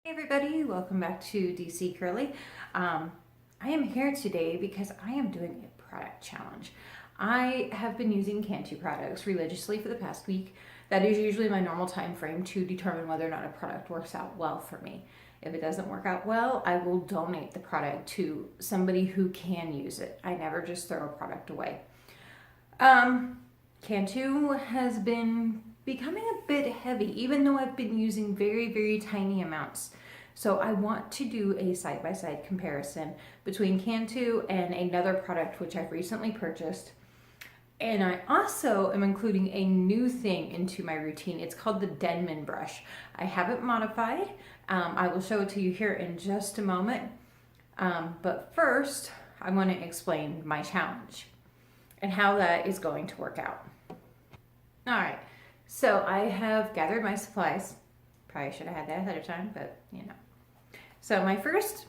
Hey everybody, welcome back to DC Curly. I am here today because I am doing a product challenge. I have been using Cantu products religiously for the past week. That is usually my normal time frame to determine whether or not a product works out well for me. If it doesn't work out well, I will donate the product to somebody who can use it. I never just throw a product away. Cantu has been becoming a bit heavy, even though I've been using very tiny amounts. So I want to do a side-by-side comparison between Cantu and another product which I've recently purchased. And I also am including a new thing into my routine. It's called the Denman Brush. I have it modified. I will show it to you here in just a moment. But first, I want to explain my challenge and how that is going to work out. All right, so I have gathered my supplies. Probably should have had that ahead of time, but you know. So my first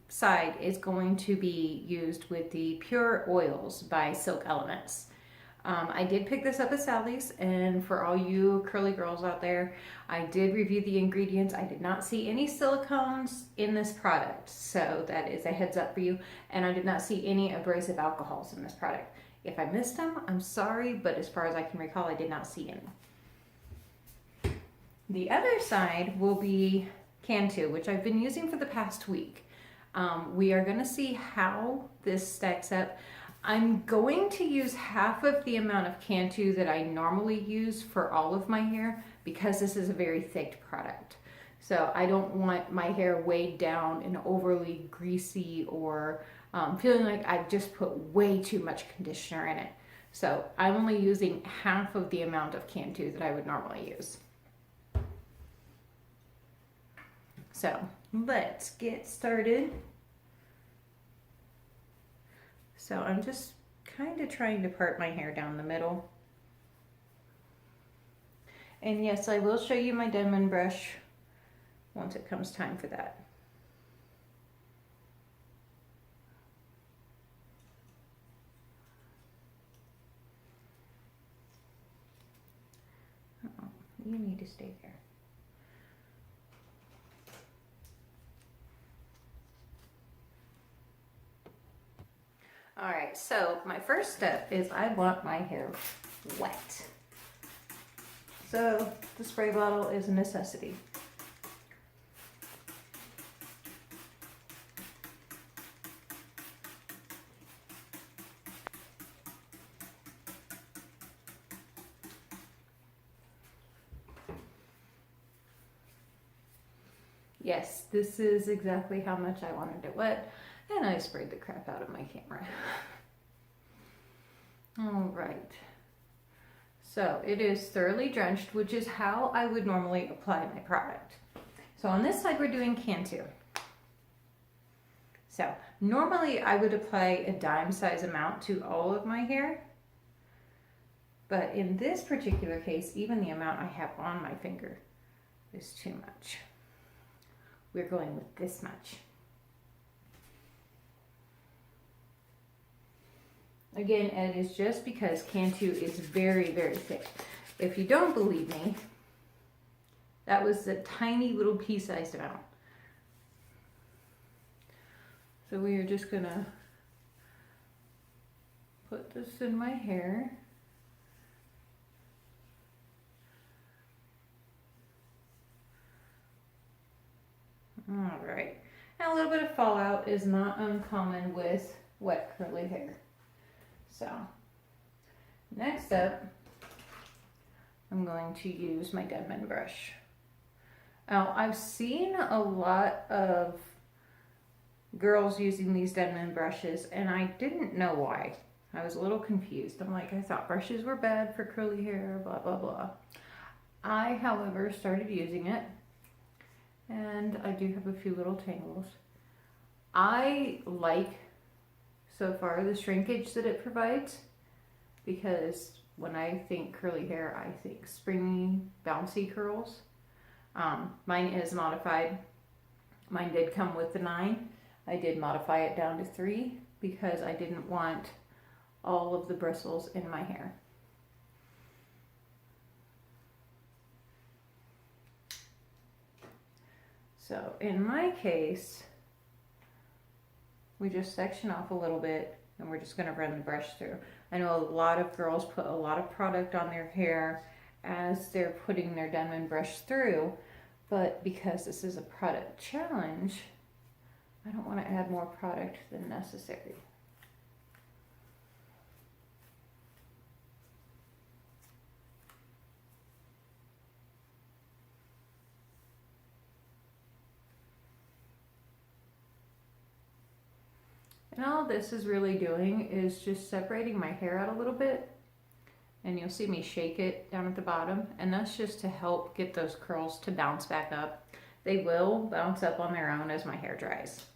side is going to be used with the Pure Oils by Silk Elements. I did pick this up at Sally's, and for all you curly girls out there, I did review the ingredients. I did not see any silicones in this product, so that is a heads up for you. And I did not see any abrasive alcohols in this product. If I missed them, I'm sorry, but as far as I can recall, I did not see any. The other side will be Cantu, which I've been using for the past week. We are going to see how this stacks up. I'm going to use half of the amount of Cantu that I normally use for all of my hair because this is a very thick product. So I don't want my hair weighed down and overly greasy or feeling like I just put way too much conditioner in it. So I'm only using half of the amount of Cantu that I would normally use. So let's get started. So I'm just kind of trying to part my hair down the middle. And yes, I will show you my Denman brush once it comes time for that. Oh, you need to stay there. All right, so my first step is I want my hair wet. So the spray bottle is a necessity. Yes, this is exactly how much I wanted it wet, and I sprayed the crap out of my camera. All right, so it is thoroughly drenched, which is how I would normally apply my product. So on this side, we're doing Cantu. So normally I would apply a dime size amount to all of my hair, but in this particular case, even the amount I have on my finger is too much. We're going with this much. Again, it is just because Cantu is very thick. If you don't believe me, that was a tiny little pea-sized amount. So we are just gonna put this in my hair. All right, now a little bit of fallout is not uncommon with wet curly hair. So next up, I'm going to use my Denman brush. Now I've seen a lot of girls using these Denman brushes and I didn't know why. I was a little confused. I'm like, I thought brushes were bad for curly hair, blah blah blah. I, however, started using it and I do have a few little tangles. I like so far the shrinkage that it provides, because when I think curly hair, I think springy, bouncy curls. Mine is modified. Mine did come with the 9. I did modify it down to 3 because I didn't want all of the bristles in my hair. So in my case, we just section off a little bit and we're just going to run the brush through. I know a lot of girls put a lot of product on their hair as they're putting their Denman brush through, but because this is a product challenge, I don't want to add more product than necessary. And all this is really doing is just separating my hair out a little bit, and you'll see me shake it down at the bottom, and that's just to help get those curls to bounce back up. They will bounce up on their own as my hair dries.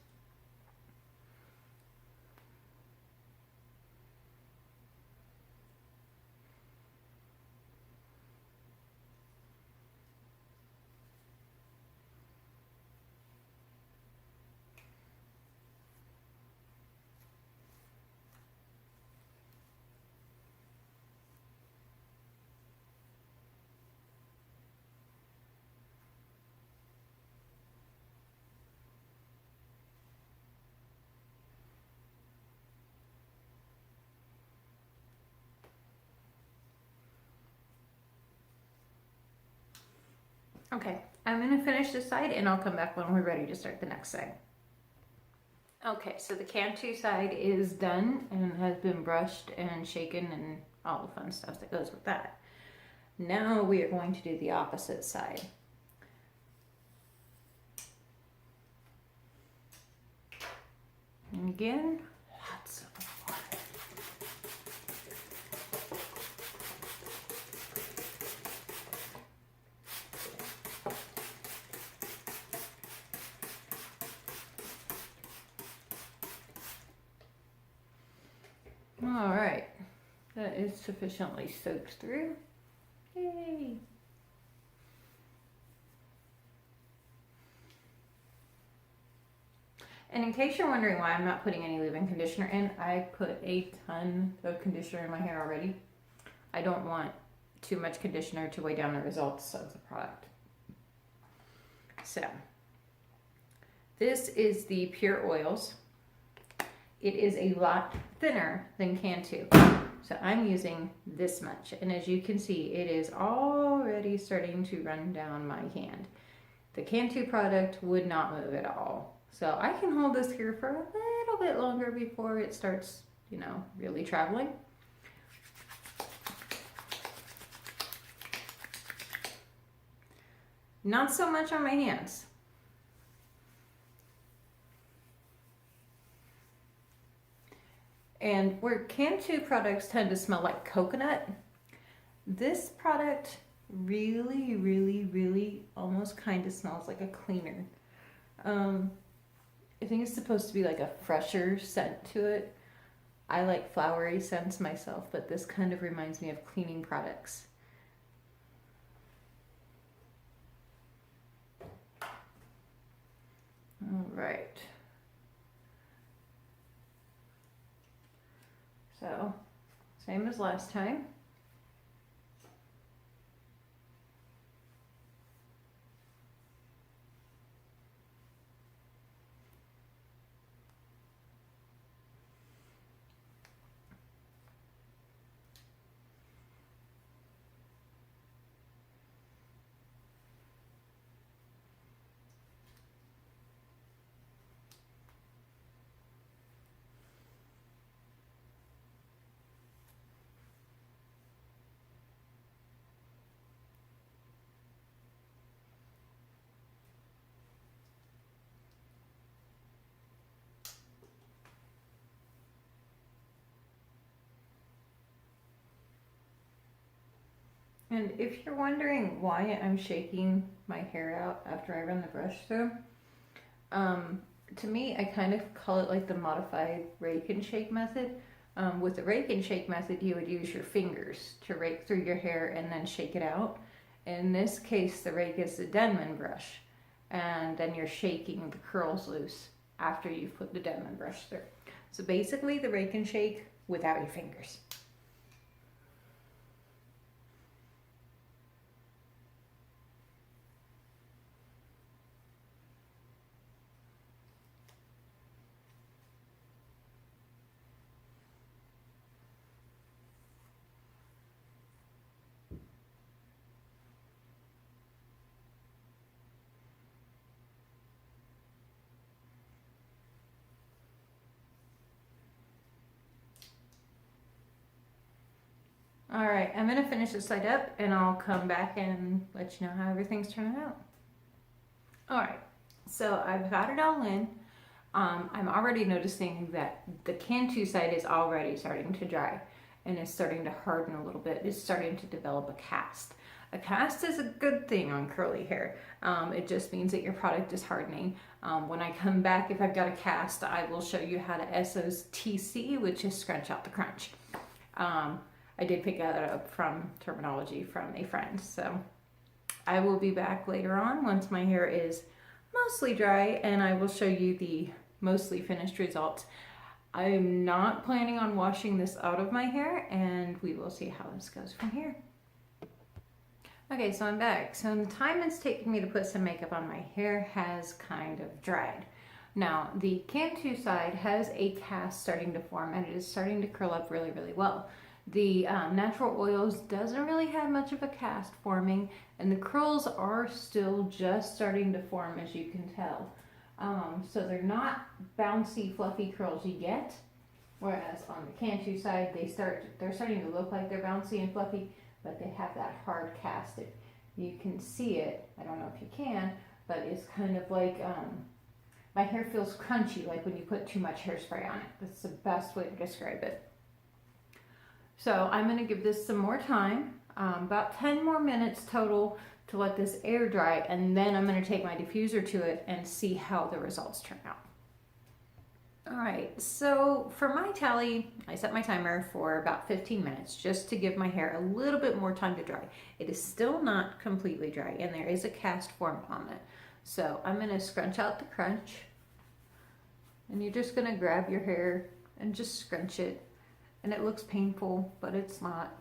Okay, I'm gonna finish this side and I'll come back when we're ready to start the next side. Okay, so the Cantu side is done and has been brushed and shaken and all the fun stuff that goes with that. Now we are going to do the opposite side. And again, lots of water. All right, that is sufficiently soaked through. Yay! And in case you're wondering why I'm not putting any leave-in conditioner in, I put a ton of conditioner in my hair already. I don't want too much conditioner to weigh down the results of the product. So, this is the Pure Oils. It is a lot thinner than Cantu. So I'm using this much. And as you can see, it is already starting to run down my hand. The Cantu product would not move at all. So I can hold this here for a little bit longer before it starts, you know, really traveling. Not so much on my hands. And where Cantu products tend to smell like coconut, this product really, really, really almost kind of smells like a cleaner. I think it's supposed to be like a fresher scent to it. I like flowery scents myself, but this kind of reminds me of cleaning products. All right. So, same as last time. And if you're wondering why I'm shaking my hair out after I run the brush through, to me, I kind of call it like the modified rake and shake method. With the rake and shake method, you would use your fingers to rake through your hair and then shake it out. In this case, the rake is the Denman brush, and then you're shaking the curls loose after you've put the Denman brush through. So basically, the rake and shake without your fingers. All right, I'm gonna finish this side up and I'll come back and let you know how everything's turning out. All right, so I've got it all in. I'm already noticing that the Cantu side is already starting to dry and is starting to harden a little bit. It's starting to develop a cast. A cast is a good thing on curly hair. It just means that your product is hardening. When I come back, if I've got a cast, I will show you how to SOTC, which is scrunch out the crunch. I did pick that up from terminology from a friend. So I will be back later on once my hair is mostly dry and I will show you the mostly finished results. I'm not planning on washing this out of my hair and we will see how this goes from here. Okay, so I'm back. So the time it's taken me to put some makeup on my hair has kind of dried. Now the Cantu side has a cast starting to form and it is starting to curl up really, really well. The natural oils doesn't really have much of a cast forming and the curls are still just starting to form, as you can tell. So they're not bouncy, fluffy curls yet, whereas on the Cantu side, they're starting to look like they're bouncy and fluffy, but they have that hard cast. If you can see it, I don't know if you can, but it's kind of like, my hair feels crunchy, like when you put too much hairspray on it. That's the best way to describe it. So I'm going to give this some more time, about 10 more minutes total to let this air dry, and then I'm going to take my diffuser to it and see how the results turn out. Alright, so for my tally, I set my timer for about 15 minutes just to give my hair a little bit more time to dry. It is still not completely dry and there is a cast form on it. So I'm going to scrunch out the crunch and you're just going to grab your hair and just scrunch it. And it looks painful, but it's not.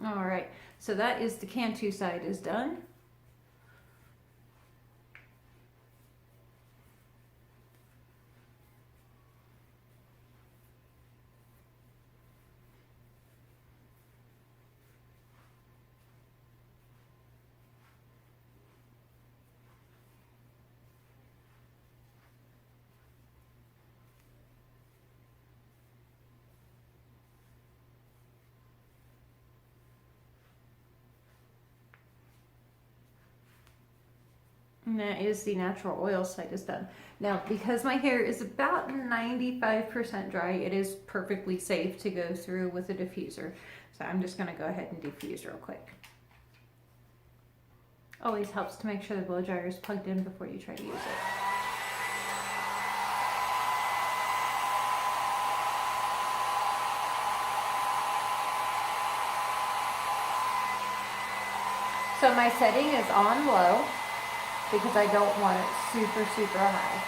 All right, so that is the Cantu side is done. And that is the natural oil side is done. Now, because my hair is about 95% dry, it is perfectly safe to go through with a diffuser. So I'm just going to go ahead and diffuse real quick. Always helps to make sure the blow dryer is plugged in before you try to use it. So my setting is on low because I don't want it super, super high.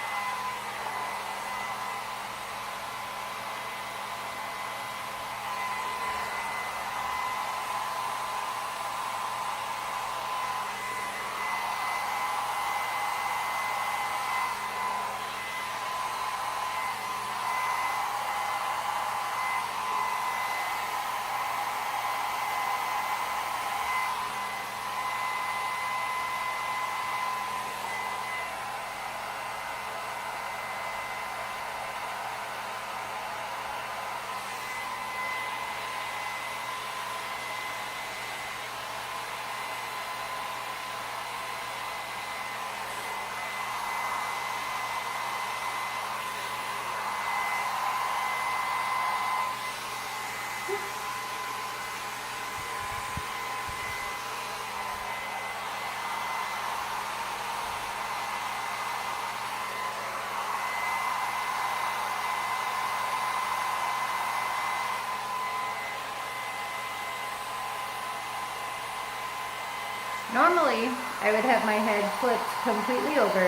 Normally, I would have my head flipped completely over,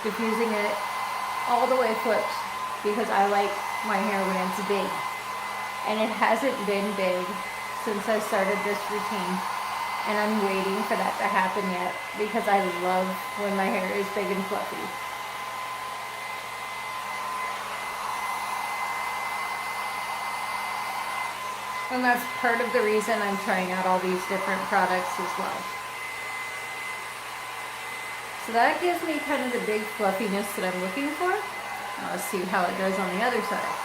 diffusing it all the way flipped because I like my hair when it's big. And it hasn't been big since I started this routine. And I'm waiting for that to happen yet because I love when my hair is big and fluffy. And that's part of the reason I'm trying out all these different products as well. So that gives me kind of the big fluffiness that I'm looking for. Now let's see how it goes on the other side.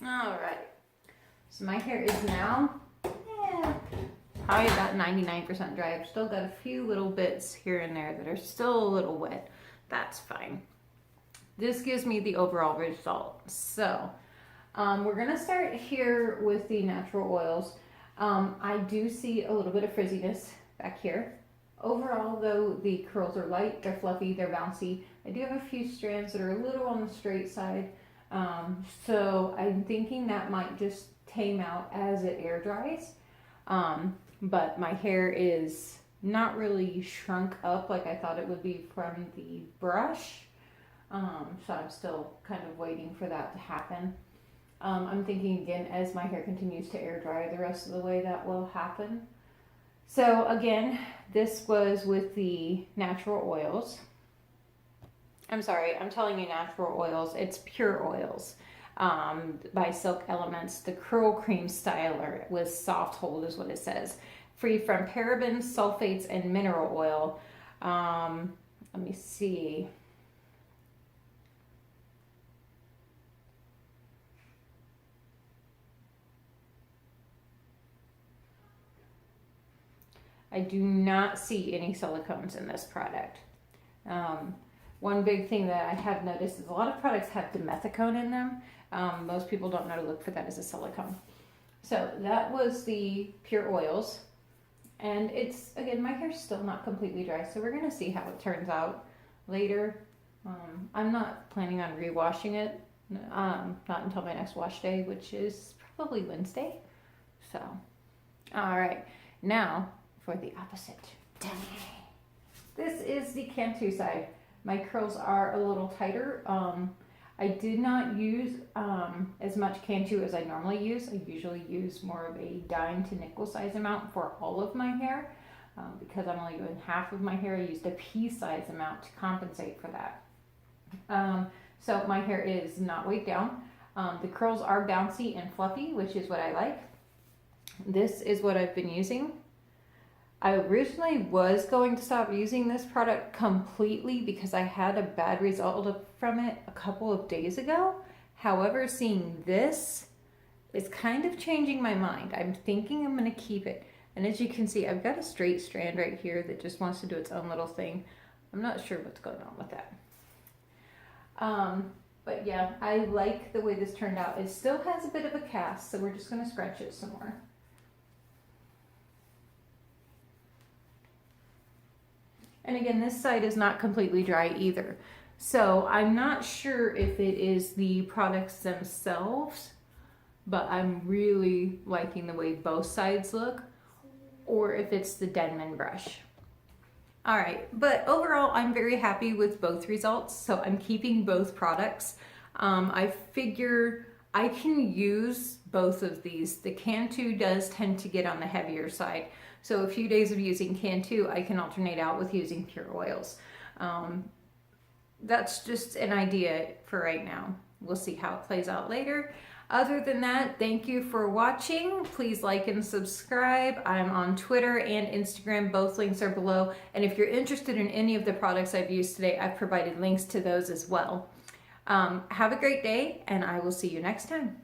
All right, so my hair is now probably about 99% dry. I've still got a few little bits here and there that are still a little wet. That's fine. This gives me the overall result. So we're gonna start here with the natural oils. I do see a little bit of frizziness back here. Overall though, the curls are light, they're fluffy, they're bouncy. I do have a few strands that are a little on the straight side. So I'm thinking that might just tame out as it air dries. But my hair is not really shrunk up like I thought it would be from the brush. So I'm still kind of waiting for that to happen. I'm thinking again, as my hair continues to air dry the rest of the way, that will happen. So again, this was with the natural oils. I'm sorry, I'm telling you natural oils. It's Pure Oils by Silk Elements. The Curl Cream Styler with soft hold is what it says. Free from parabens, sulfates, and mineral oil. Let me see. I do not see any silicones in this product. One big thing that I have noticed is a lot of products have dimethicone in them. Most people don't know to look for that as a silicone. So that was the Pure Oils. And it's, again, my hair's still not completely dry, so we're going to see how it turns out later. I'm not planning on rewashing it, not until my next wash day, which is probably Wednesday. So, all right, now for the opposite. This is the Cantu side. My curls are a little tighter. I did not use as much Cantu as I normally use. I usually use more of a dime to nickel size amount for all of my hair. Because I'm only doing half of my hair, I used a pea size amount to compensate for that. So my hair is not weighed down. The curls are bouncy and fluffy, which is what I like. This is what I've been using. I originally was going to stop using this product completely because I had a bad result from it a couple of days ago. However, seeing this is kind of changing my mind. I'm thinking I'm going to keep it. And as you can see, I've got a straight strand right here that just wants to do its own little thing. I'm not sure what's going on with that. But yeah, I like the way this turned out. It still has a bit of a cast, so we're just going to scratch it some more. And again, this side is not completely dry either. So I'm not sure if it is the products themselves, but I'm really liking the way both sides look, or if it's the Denman brush. All right, but overall, I'm very happy with both results. So I'm keeping both products. I figure I can use both of these. The Cantu does tend to get on the heavier side. So a few days of using Cantu, I can alternate out with using Pure Oils. That's just an idea for right now. We'll see how it plays out later. Other than that, thank you for watching. Please like and subscribe. I'm on Twitter and Instagram. Both links are below. And if you're interested in any of the products I've used today, I've provided links to those as well. Have a great day, and I will see you next time.